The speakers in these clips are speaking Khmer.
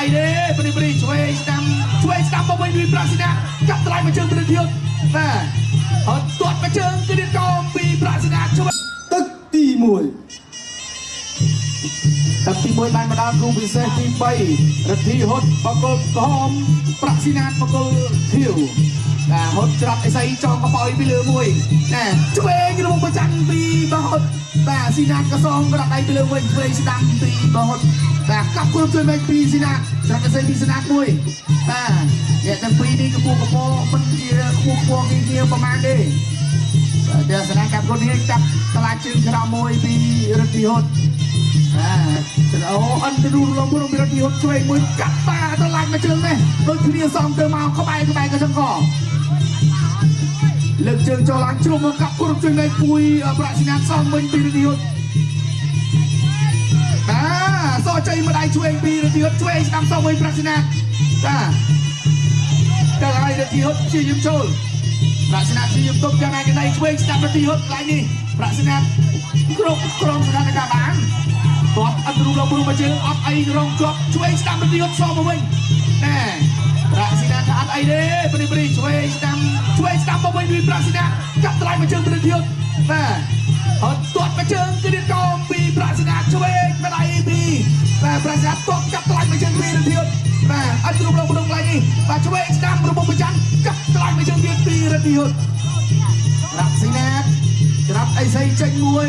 អីទេព្រីឆ្វេងស្ដាំមកវិញពីប្រាក់ស៊ីណាកាប់ថ្លៃមកជើងព្រីយុទ្ធបាទអត់ទាត់មកជើងគ្រៀតកោពីប្រាក់ស៊ីណាឆ្វេងទឹកទី1ទឹកទី1បានមកដល់គ្រូពិសេសទី3រទ្ធីហ៊ុតបកុលក្រហមប្រាក់ស៊ីណាបកុលខៀវបាទហ៊ុតច្រត់អីស្អីចងកប៉ោយពីលើមួយណាឆ្វេងរបស់ប្រចាំពីបងហ៊ុតបាទស៊ីណាក៏សងរត់ដៃពីលើវិញឆ្វេងស្ដាំពីបងហ៊ុតបាទកាប់គ្រប់ជួយមកពីស៊ីណាច្រត់អីស្អីពីស៊ីណាមួយបាទអ្នកទាំងពីរនេះកំពុងមិនជាខ្ពស់គ្នាប្រមាណទេតែស្នាកាប់ខ្លួននេះកាប់តឡាជើងក្រោមមួយពីរទ្ធីហ៊ុតអូអន្តរូលងមួយរត់យកជួយមួយកាត់តាទៅឡាច់មកជើងនេះដូចគ្នាសំទៅមកក្បែរក៏ចឹងក៏លើកជើងចូលឡើងជ្រុំមកកាប់គ្រប់ជួយនៃពួយប្រាក់ស៊ីណាសំវិញពីរត់យកសោះជ័យម្ដាយជួយពីរត់យកជួយស្ដាំសំវិញប្រាក់ស៊ីណាទៅឲ្យរត់យកជាយឹមចូលប្រាក់ស៊ីណាជាយឹមទុកយ៉ាងណាកណៃជួយស្ដាំរត់យកកន្លែងនេះប្រាក់ស៊ីណាគ្រប់ក្រុមស្ថានភាពបានគាត់អត់រូបលោកមកជើងអត់អីរងជាប់ជួយស្ដាំរត់យកសមកវិញណែប្រាក់ស៊ីណាថាអត់អីទេព្រីជួយស្ដាំមកវិញពីប្រាក់ស៊ីណាកាប់ថ្លៃមកជើងរត់យកបាទអត់ទាត់មកជើងគ្រៀតកោពីប្រាក់ស៊ីណាជួយម្ដាយពីបាទប្រាក់ស៊ីណាទាត់កាប់ថ្លៃមកជើងពីរត់យកបាទអត់រូបលោកមកឡើងនេះបាទជួយស្ដាំរបស់ប្រចាំកាប់ថ្លៃមកជើងទៀតពីរត់យកប្រាក់ស៊ីណាច្រាប់អីស្អីចេញមួយ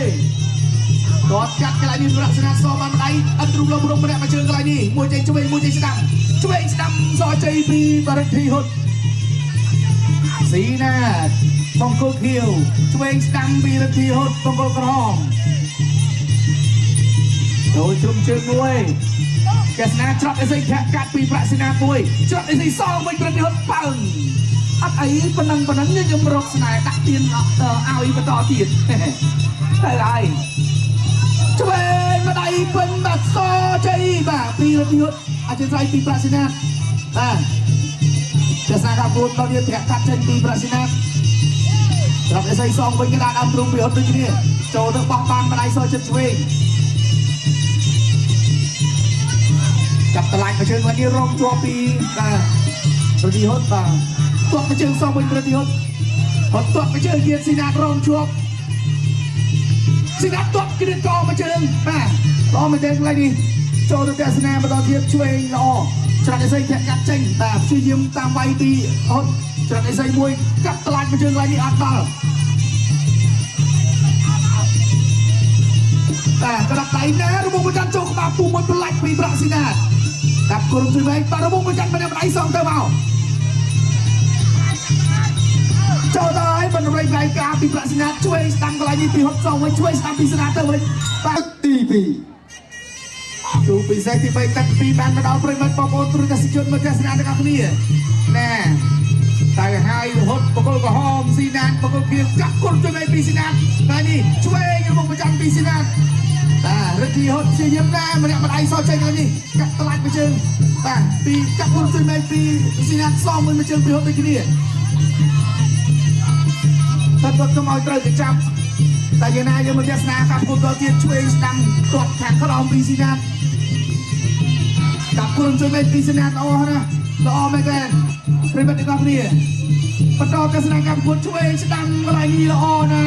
គាត់កាត់កន្លែងនេះប្រាក់ស្នាសបានម្ដាយអត់រូបលោកម្នាក់មកជើងកន្លែងនេះមួយចេញជួយមួយចេញស្ដាំសជ័យពីបរិទ្ធីហ៊ុតស៊ីណាបង្គោលខៀវជួយស្ដាំពីរិទ្ធីហ៊ុតបង្គោលក្រហមចូលជ្រុំជើងមួយកស្នាច្រត់អីស្អីកាត់ពីប្រាក់ស្នាមួយច្រត់អីស្អីសងវិញរិទ្ធីហ៊ុតប៉ើងអត់អីប៉ុណ្ណឹងខ្ញុំរកស្នេហ៍ដាក់ទៀនឲ្យបន្តទៀតទៅហើយឆ្វេងម្ដាយពេញបាត់សជ័យបាទពីរត់យុទ្ធអចិន្ត្រៃយ៍ពីប្រាក់ស៊ីណាបាទចាសនាកាពួតដល់នេះធាក់កាត់ចេញពីប្រាក់ស៊ីណាប្រាប់អីស្អីសងវិញកណ្ដាលដើមទ្រូងពីអត់ដូចគ្នាចូលទៅបោះបានម្ដាយសចិត្តឆ្វេងចាប់តឡាញ់មកជើងវិញនេះរងជាប់ពីបាទរត់យុទ្ធបាទទាត់មកជើងសងវិញរត់យុទ្ធអត់ទាត់មកជើងទៀតស៊ីណារងជាប់ស៊ីណាទាត់គ្រៀតកោមកជើងបាទល្អមែនទេកន្លែងនេះចូលទៅទស្សនាបន្តទៀតជួយល្អច្រាក់អេសីធាក់កាត់ចេញបាទព្យាយាមតាមវាយពីអត់ច្រាក់អេសីមួយកាត់ថ្លាច់មកជើងកន្លែងនេះអត់ដល់បាទក្តាប់ដៃណារបងប្រចាំចូលក្បាលពុំមួយផ្លាច់ពីប្រាក់ស៊ីណាកាប់ក្រុមជួយវិញបាទរបងប្រចាំម្នាក់ម្ដាយសងទៅមកចូលទៅឲ្យបណ្ដៃផ្នែកការពីប្រាក់ស៊ីណាជួយស្ដាំកន្លែងនេះពីហត់សងវិញជួយស្ដាំពីស៊ីណាទៅវិញបាទទី2ទូពិសេសទី3ទឹក2បានមកដល់ប្រិមត្តបងប្អូនទូរទស្សនិកជនមើលទស្សនាទាំងអស់គ្នាណែតែហើយរហូតបកលក្រហមស៊ីណាតបកលគៀកាប់គ្រប់ជួយពីស៊ីណាតថ្ងៃនេះជួយរបស់ប្រចាំពីស៊ីណាតបាទរទ្ធីហ៊ុតជាយាមណាម្នាក់ម្ដាយសចេញហើយនេះកាត់ថ្លាច់មួយជើងបាទពីកាប់គ្រប់ជួយពីស៊ីណាតសងមួយជើងពីហ៊ុតដូចគ្នាតែគាត់កុំឲ្យត្រូវទៅចាប់តែយ៉ាងណាយើងមកទស្សនាកាប់គ្រប់ដល់ទៀតជួយស្ដាំទាត់ខាងក្រោមពីស៊ីណាតកាប់គ្រប់ជួយពីស៊ីណាតល្អណាល្អមែនទេប្រិមត្តទាំងអស់គ្នាបន្តទស្សនាកម្មពុទ្ធជួយស្ដាំកន្លែងនេះល្អណា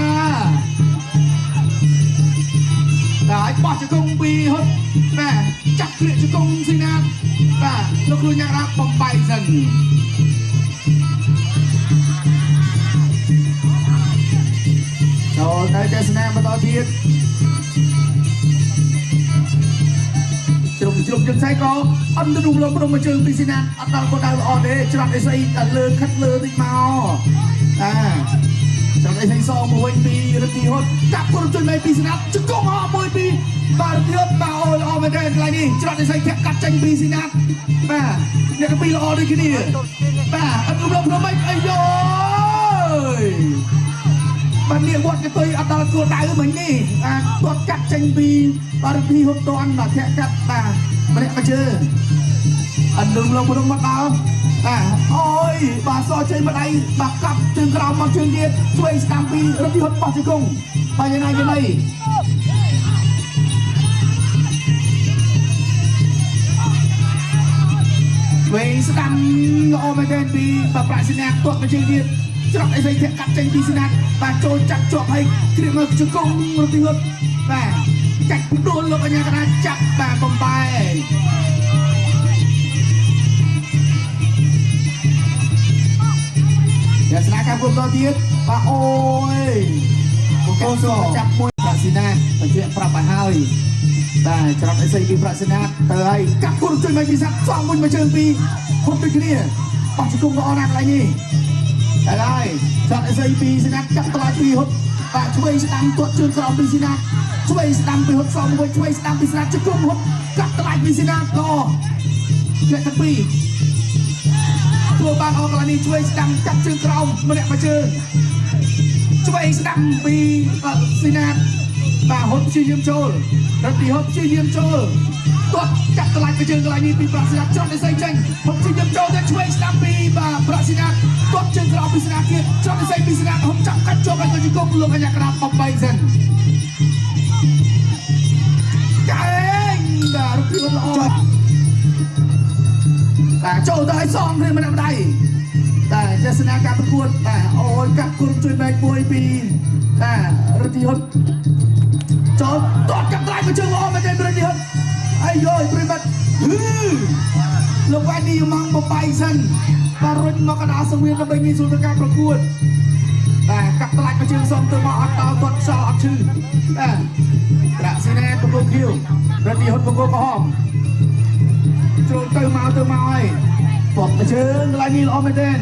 តែឲ្យបោះជង្គង់ពីហ៊ុតបាទចាក់គ្រាកជង្គង់ស៊ីណាតបាទលោកគ្រូញ៉ាំដាក់បំបីសិនចូលទៅទស្សនាបន្តទៀតជ្រុំយើងស្អីក៏អត់ទៅរូបលោកក្នុងមួយជើងពីស៊ីណាអត់ដល់ក៏ដៅល្អទេច្រត់អីស្អីតែលើខិតលើតិចមកច្រត់អីស្អីសងមកវិញពីរទ្ធីហ៊ុតកាប់គ្រប់ជួយពីស៊ីណាជង្គង់អស់មួយពីបាទរទ្ធីហ៊ុតបាទអូល្អមែនទេកន្លែងនេះច្រត់អីស្អីធាក់កាត់ចេញពីស៊ីណាបាទអ្នកពីរល្អដូចគ្នាបាទអត់រូបលោកក្នុងមិនអីយោបាទនេះវត្តកតុយអត់ដល់គួរដៅមិញនេះគាត់កាត់ចេញពីបរិធីហ៊ុតតន់បាទធាក់កាត់បាទម្នាក់មកជើងអត់នឹងលោកមកដល់អូយបាទសចេញម្ដាយបាទកាប់ជើងក្រោមមកជើងទៀតជួយស្ដាំពីរទ្ធីហ៊ុតបោះជង្គង់បាទយ៉ាងណាយ៉ាងនេះ ស្ដាំល្អមែនទេពីប្រាក់សញ្ញាទាត់មកជើងទៀតច្រកអីស្អីធាក់កាត់ចេញពីសញ្ញាបាទចូលចាក់ជាប់ឲ្យគ្រៀងមកជង្គង់រត់ទីហត់បាទចាច់ដួលលោកអញ្ញាកណាចាប់បាទបំបែយ៉ាស្នាការពុំដល់ទៀតបាទអូយបងកូនសចាប់មួយប្រាក់សញ្ញាបញ្ជាក់ប្រាប់ឲ្យហើយបាទច្រកអីស្អីពីប្រាក់សញ្ញាទៅឲ្យកាប់គុណជួយមកពីសាក់សំវិញមកជើងពីហត់ដូចគ្នាបោះជង្គង់ល្អណាស់កន្លែងនេះតែហើយច្រកអីស្អីពីសញ្ញាកាប់តឡាពីហត់បាទឆ្វេងស្ដាំទាត់ជើងក្រោមពីសញ្ញាឆ្វេងស្ដាំពីហត់សំវិញឆ្វេងស្ដាំពីសញ្ញាជង្គង់ហត់កាប់តឡាពីសញ្ញាល្អអ្នកទាំងពីរធ្វើបានអស់កន្លែងនេះឆ្វេងស្ដាំកាប់ជើងក្រោមម្នាក់មកជើងឆ្វេងស្ដាំពីសញ្ញាបាទហត់ព្យាយាមចូលរត់ទីហត់ព្យាយាមចូលទាត់កាប់តឡាពីជើងកន្លែងនេះពីប្រាក់សញ្ញាច្រត់អីស្អីចេញហត់ព្យាយាមចូលទៅឆ្វេងស្ដាំពីបាទប្រាក់សញ្ញាទាត់ជើងក្រោមពីសញ្ញាទៀតច្រត់អីស្អីពីសញ្ញាហត់ចាប់កាត់ជាប់ឲ្យជង្គង់លោកអញ្ញាកណាបបៃសិនកែងបាទរត់ទីហត់ល្អបាទចូលទៅឲ្យសំគ្នាម្នាក់ម្ដាយតែចេស្នាការប្រកួតបាទអូយកាប់គុណជួយបែកមួយពីបាទរត់ទីហត់ចូលទាត់កាប់ត្រាយមកជើងល្អមែនទេរត់ទីហត់អាយយប្រិមិត្តលោកវ៉ៃនេះមកបបៃសិនបាទរុញមកកណ្ដាលសង្វៀនដើម្បីងាយស្រួលទៅការប្រកួតបាទកាប់ត្រាយមកជើងសំទៅមកអត់ដល់ទាត់ខ្សោអត់ឈឺបាទប្រាក់ស៊ីណែប្រកួតខៀវរត់ទីហត់ប្រកួតក្រហមចូលទៅមកហើយទាត់មកជើងកន្លែងនេះល្អមែនទេច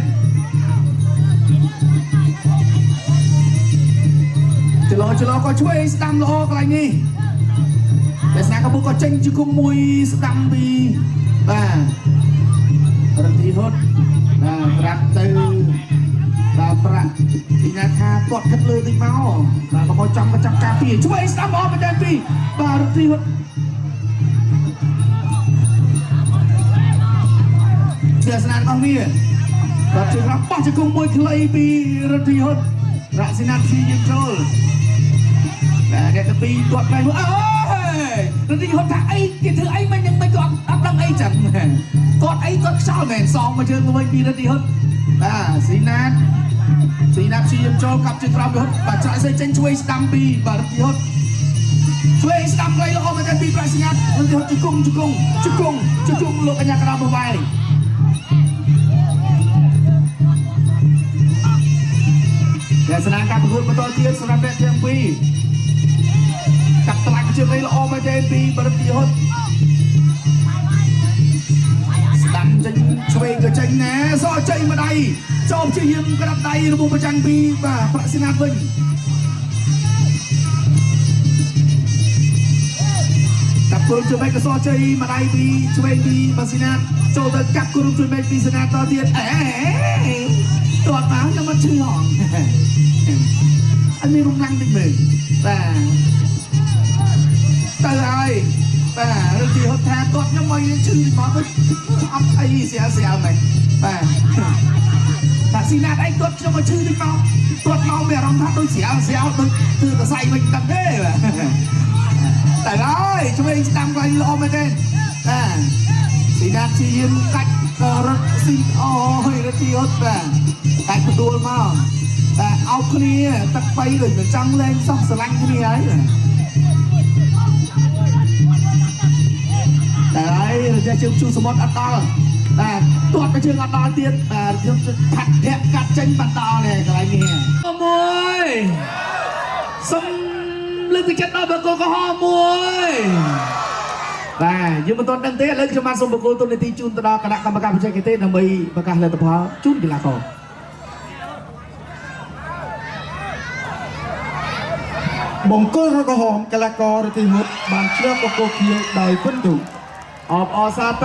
លោក៏ឆ្វេងស្ដាំល្អកន្លែងនេះតែស្នាកពុកក៏ចេញជង្គង់មួយស្ដាំពីបាទរត់ទីហត់បាទប្រាប់ទៅដល់ប្រាក់ទីណាថាគាត់គិតលើតិចមកបាទក៏ចង់មកចាប់ការពារឆ្វេងស្ដាំល្អមែនទេពីបាទរត់ទីហត់ជាស្នាអស់នេះបាទជើងរាប់បោះជង្គង់មួយខ្លីពីរត់ទីហត់ប្រាក់សញ្ញាព្យាយាមចូលតែអ្នកទៅពីទាត់ដៃមកអើយរត់ទីហត់ថាអីគេធ្វើអីមិននឹងមិនគាត់អត់ដឹងអីចឹងគាត់អីគាត់ខ្សោយមែនសងមកជើងមួយពីរត់ទីហត់បាទស៊ីណាតព្យាយាមចូលកាប់ជើងក្រោមពីហត់បាទច្រាក់សេចេញឆ្វេងស្ដាំពីបាទរត់ទីហត់ឆ្វេងស្ដាំខ្លីល្អមែនទេពីប្រាក់សញ្ញារត់ទីហត់ជង្គង់លោកអញ្ញាក្រៅមកវាយតែស្នាការប្រកួតបន្តទៀតសម្រាប់អ្នកទាំងពីរកាប់ត្រាច់ជើងល្អមែនទេពីបរិបទីហត់ស្ដាំចេញឆ្វេងក៏ចេញណែសអចេញម្ដាយចូលព្យាយាមក្រាបដៃរបស់ប្រចាំពីបាទប្រាក់សញ្ញាវិញកាប់គល់ជួយមេកសជ័យម្ដាយពីឆ្វេងពីបាស៊ីណាតចូលទៅកាប់គល់ជួយមេកពីសណាតតទៀតទាត់មកខ្ញុំមិនឈឺហងអត់មានរំលាំងតិចមើលបាទទៅហើយបាទរត់ទីហត់ថាទាត់ខ្ញុំមកឈឺមកទៅអត់អីស្រាលមែនបាទបាស៊ីណាតអីទាត់ខ្ញុំមកឈឺតិចមកទាត់មកមានអារម្មណ៍ថាដូចស្រាលដូចគឺកសៃវិញដឹងទេបាទតែហើយឆ្វេងស្ដាំក៏ល្អមែនទេបាទស៊ីណាតព្យាយាមកាច់រត់ស៊ីអូយរត់ទីហត់បាទតែផ្ដួលមកតែអោបគ្នាទឹកបីដូចមិនចង់លេងសោះស្រឡាញ់គ្នាហើយតែហើយរយៈជើងជួសមុទ្រអត់ដល់តែទាត់ទៅជើងអត់ដល់ទៀតបាទខ្ញុំផាត់ធាក់កាត់ចេញបន្តនេះកន្លែងនេះមួយសុំលើកទឹកចិត្តដល់បកកហមួយបាទយើងមិនទាន់ដឹងទេឥឡូវខ្ញុំបានសូមបកគោលទូនាទីជូនទៅដល់គណៈកម្មការបច្ចេកទេសដើម្បីប្រកាសលទ្ធផលជូនកីឡាករបង្គោលរកហមកីឡាកររទីហុតបានឆ្លងបកគោខៀវដោយពិនទូអបអរសាទរ